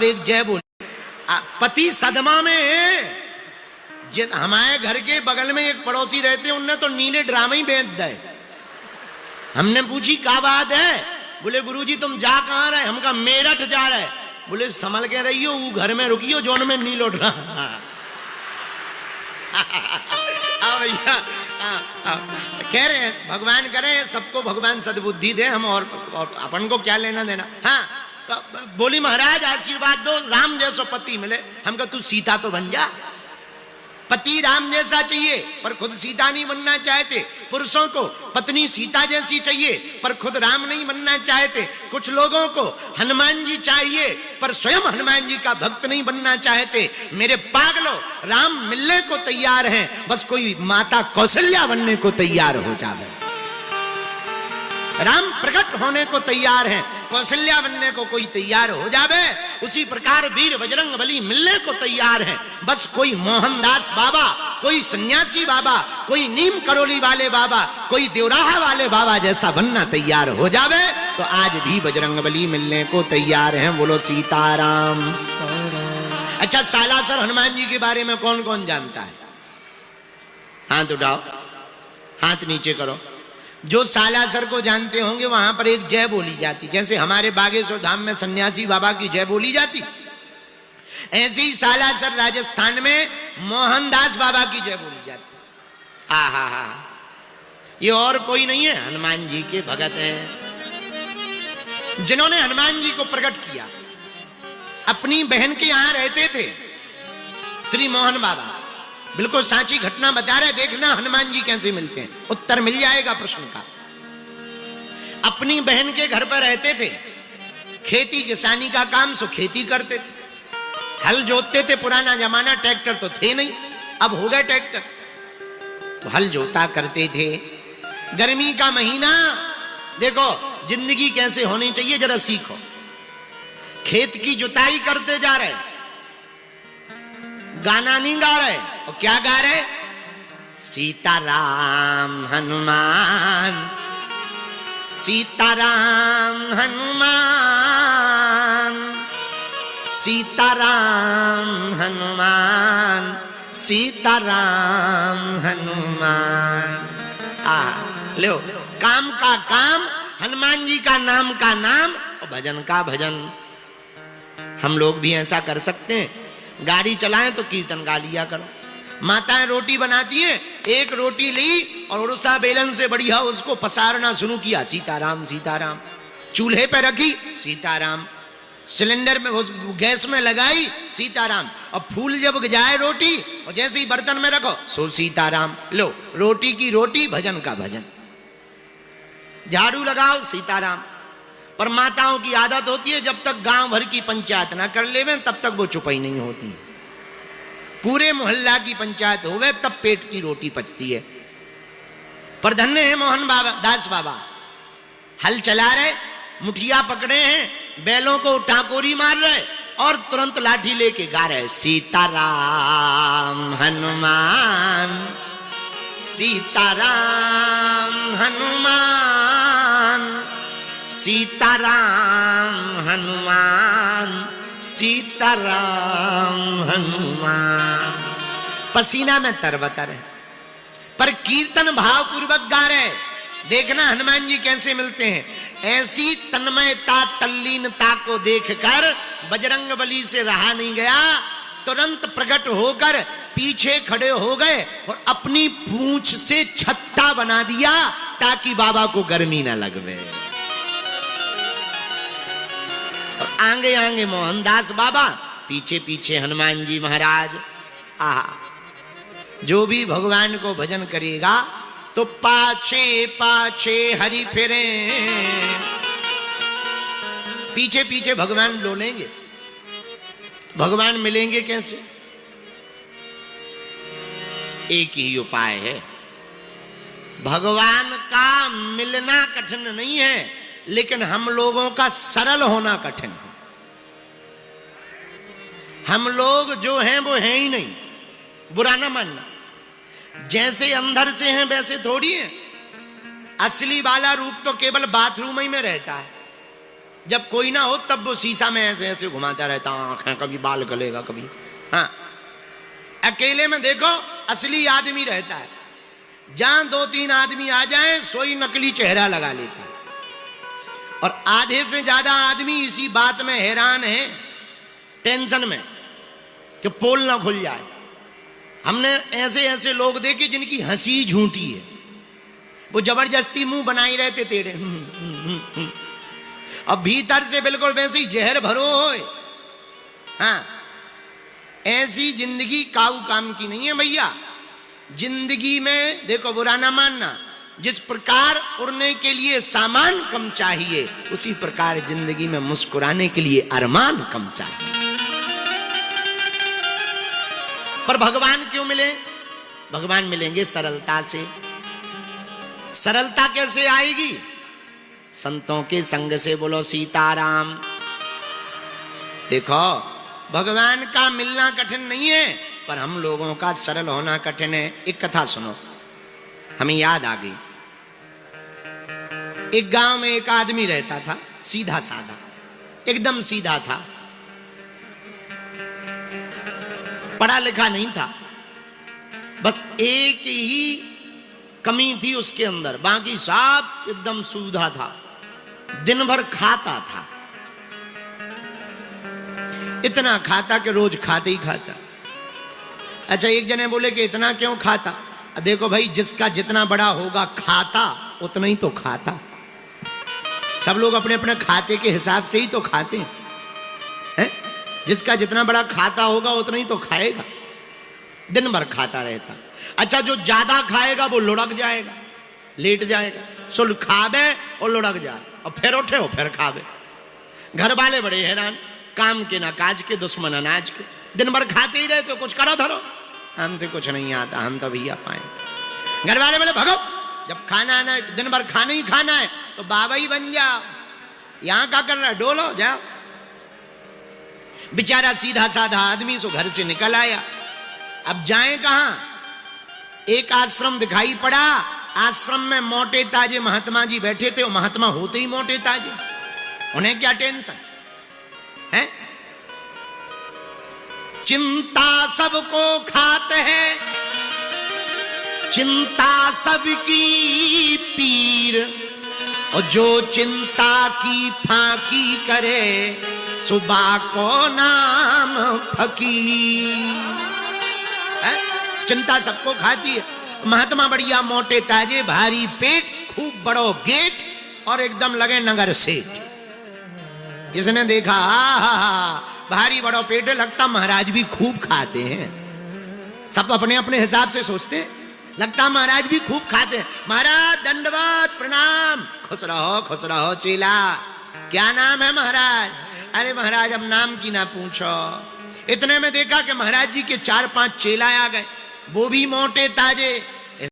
एक जय बोली। पति सदमा में है। हमारे घर के बगल में एक पड़ोसी रहते, उनने तो नीले ड्रामे ही बेच दे। हमने पूछी क्या बात है? बोले गुरुजी तुम जा कहां रहे? हम कहा मेरठ जा रहे। बोले संभल के रहियो, वो घर में रुकियो जोन में नीलो ड्रामा। भैया कह रहे हैं भगवान करे सबको भगवान सद्बुद्धि दे, हम और अपन को क्या लेना देना। हाँ तो बोली महाराज आशीर्वाद दो, राम जैसा पति मिले। हम कहा तू सीता तो बन जा। पति राम जैसा चाहिए पर खुद सीता नहीं बनना चाहते। पुरुषों को पत्नी सीता जैसी चाहिए पर खुद राम नहीं बनना चाहते। कुछ लोगों को हनुमान जी चाहिए पर स्वयं हनुमान जी का भक्त नहीं बनना चाहते। मेरे पागलों, राम मिलने को तैयार हैं, बस कोई माता कौशल्या बनने को तैयार हो जाए। राम प्रकट होने को तैयार हैं, कौशल्या बनने को कोई तैयार हो जावे। उसी प्रकार वीर बजरंग बली मिलने को तैयार हैं, बस कोई मोहनदास बाबा, कोई सन्यासी बाबा, कोई नीम करोली वाले बाबा, कोई देवराहा वाले बाबा जैसा बनना तैयार हो जावे। तो आज भी बजरंग बली मिलने को तैयार हैं। बोलो सीताराम। अच्छा सालासर हनुमान जी के बारे में कौन कौन जानता है? हाथ उठाओ, हाथ नीचे करो। जो सालासर को जानते होंगे वहां पर एक जय बोली जाती, जैसे हमारे बागेश्वर धाम में सन्यासी बाबा की जय बोली जाती, ऐसे ही सालासर राजस्थान में मोहनदास बाबा की जय बोली जाती। आहा, ये और कोई नहीं है, हनुमान जी के भगत हैं जिन्होंने हनुमान जी को प्रकट किया। अपनी बहन के यहां रहते थे श्री मोहन बाबा। बिल्कुल सांची घटना बता रहे, देखना हनुमान जी कैसे मिलते हैं, उत्तर मिल जाएगा प्रश्न का। अपनी बहन के घर पर रहते थे, खेती किसानी का काम, सो खेती करते थे, हल जोतते थे। पुराना जमाना, ट्रैक्टर तो थे नहीं, अब हो गए ट्रैक्टर, तो हल जोता करते थे। गर्मी का महीना, देखो जिंदगी कैसे होनी चाहिए जरा सीखो। खेत की जुताई करते जा रहे, गाना नहीं गा रहे, और क्या गा रहे? सीताराम हनुमान, सीताराम हनुमान, सीताराम हनुमान, सीताराम हनुमान। लो, काम का काम, हनुमान जी का नाम और भजन का भजन। हम लोग भी ऐसा कर सकते हैं। गाड़ी चलाएं तो कीर्तन गा लिया करो। माताएं रोटी बनाती हैं, एक रोटी ली और उड़सा बेलन से बढ़िया उसको पसारना शुरू किया, सीताराम सीताराम। चूल्हे पे रखी, सीताराम। सिलेंडर में गैस में लगाई, सीताराम। और फूल जब जाए रोटी और जैसे ही बर्तन में रखो, सो सीताराम। लो, रोटी की रोटी, भजन का भजन। झाड़ू लगाओ, सीताराम। पर माताओं की आदत होती है, जब तक गांव भर की पंचायत ना कर लेवे तब तक वो चुपाई नहीं होती। पूरे मोहल्ला की पंचायत होवे तब पेट की रोटी पचती है। पर धन्य है मोहन बाबा, दास बाबा, हल चला रहे, मुठिया पकड़े हैं, बैलों को टाकोरी मार रहे और तुरंत लाठी लेके गा रहे, सीताराम हनुमान, सीताराम हनुमान, सीताराम हनुमान, सीताराम हनुमान। पसीना में तरबतर है, पर कीर्तन भाव पूर्वक गा रहे। देखना हनुमान जी कैसे मिलते हैं। ऐसी तन्मयता, तल्लीनता को देखकर बजरंग बली से रहा नहीं गया, तुरंत प्रकट होकर पीछे खड़े हो गए और अपनी पूंछ से छत्ता बना दिया ताकि बाबा को गर्मी ना लगवे। और आगे आगे मोहनदास बाबा, पीछे पीछे हनुमान जी महाराज। जो भी भगवान को भजन करेगा तो पाछे पाछे हरि फिरे, पीछे पीछे भगवान डोलेंगे। भगवान मिलेंगे कैसे? एक ही उपाय है। भगवान का मिलना कठिन नहीं है, लेकिन हम लोगों का सरल होना कठिन है। हम लोग जो हैं वो हैं ही नहीं, बुरा ना मानना। जैसे अंदर से हैं वैसे थोड़ी है। असली वाला रूप तो केवल बाथरूम ही में रहता है। जब कोई ना हो तब वो शीशा में ऐसे ऐसे घुमाता रहता, आंखें कभी बाल गलेगा कभी। हाँ, अकेले में देखो असली आदमी रहता है, जहां 2-3 आदमी आ जाएं सोई नकली चेहरा लगा लेता है। और आधे से ज्यादा आदमी इसी बात में हैरान है, टेंशन में कि पोल ना खुल जाए। हमने ऐसे ऐसे लोग देखे जिनकी हंसी झूठी है, वो जबरदस्ती मुंह बनाई रहते टेढ़े, अब भीतर से बिल्कुल वैसे ही जहर भरो होए। हाँ, ऐसी जिंदगी काऊ काम की नहीं है भैया। जिंदगी में देखो, बुरा ना मानना, जिस प्रकार उड़ने के लिए सामान कम चाहिए, उसी प्रकार जिंदगी में मुस्कुराने के लिए अरमान कम चाहिए। पर भगवान क्यों मिले? भगवान मिलेंगे सरलता से। सरलता कैसे आएगी? संतों के संग से। बोलो सीताराम। देखो, भगवान का मिलना कठिन नहीं है, पर हम लोगों का सरल होना कठिन है। एक कथा सुनो, हमें याद आ गई। एक गांव में एक आदमी रहता था, सीधा साधा, एकदम सीधा था, पढ़ा लिखा नहीं था, बस एक ही कमी थी उसके अंदर, बाकी सब एकदम सूधा था। दिन भर खाता था, इतना खाता कि रोज खाते ही खाता। अच्छा, एक जने बोले कि इतना क्यों खाता? देखो भाई, जिसका जितना बड़ा होगा खाता, उतना ही तो खाता। सब लोग अपने अपने खाते के हिसाब से ही तो खाते हैं। जिसका जितना बड़ा खाता होगा उतना ही तो खाएगा। दिन भर खाता रहता। अच्छा, जो ज्यादा खाएगा वो लुढ़क जाएगा, लेट जाएगा, सो खावे और लुढ़क जाए, और फिर उठे हो फिर खावे। घर वाले बड़े हैरान, काम के ना काज के, दुश्मन अनाज के, दिन भर खाते ही रहते हो, कुछ करो धरो, हमसे कुछ नहीं आता, हम तो भैया पाए। घर वाले बोले भगो, जब खाना आना, दिन भर खाना ही खाना है तो बाबा ही बन जाओ, यहां क्या कर रहा है, डोलो जाओ। बेचारा सीधा साधा आदमी सो घर से निकल आया। अब जाए कहां? एक आश्रम दिखाई पड़ा। आश्रम में मोटे ताजे महात्मा जी बैठे थे। वो महात्मा होते ही मोटे ताजे, उन्हें क्या टेंशन है? चिंता सबको खाते हैं, चिंता सबकी पीर, और जो चिंता की फाकी करे, सुबह को नाम फकीर। चिंता सबको खाती है। महात्मा बढ़िया मोटे ताजे, भारी पेट, खूब बड़ो गेट, और एकदम लगे नगर सेठ। जिसने देखा, भारी बड़ो पेट, लगता महाराज भी खूब खाते हैं। सब अपने अपने हिसाब से सोचते हैं, लगता महाराज भी खूब खाते हैं। महाराज दंडवत प्रणाम। खुश रहो चेला। क्या नाम है महाराज? अरे महाराज, अब नाम की ना पूछो। इतने में देखा कि महाराज जी के 4-5 चेला आ गए, वो भी मोटे ताजे,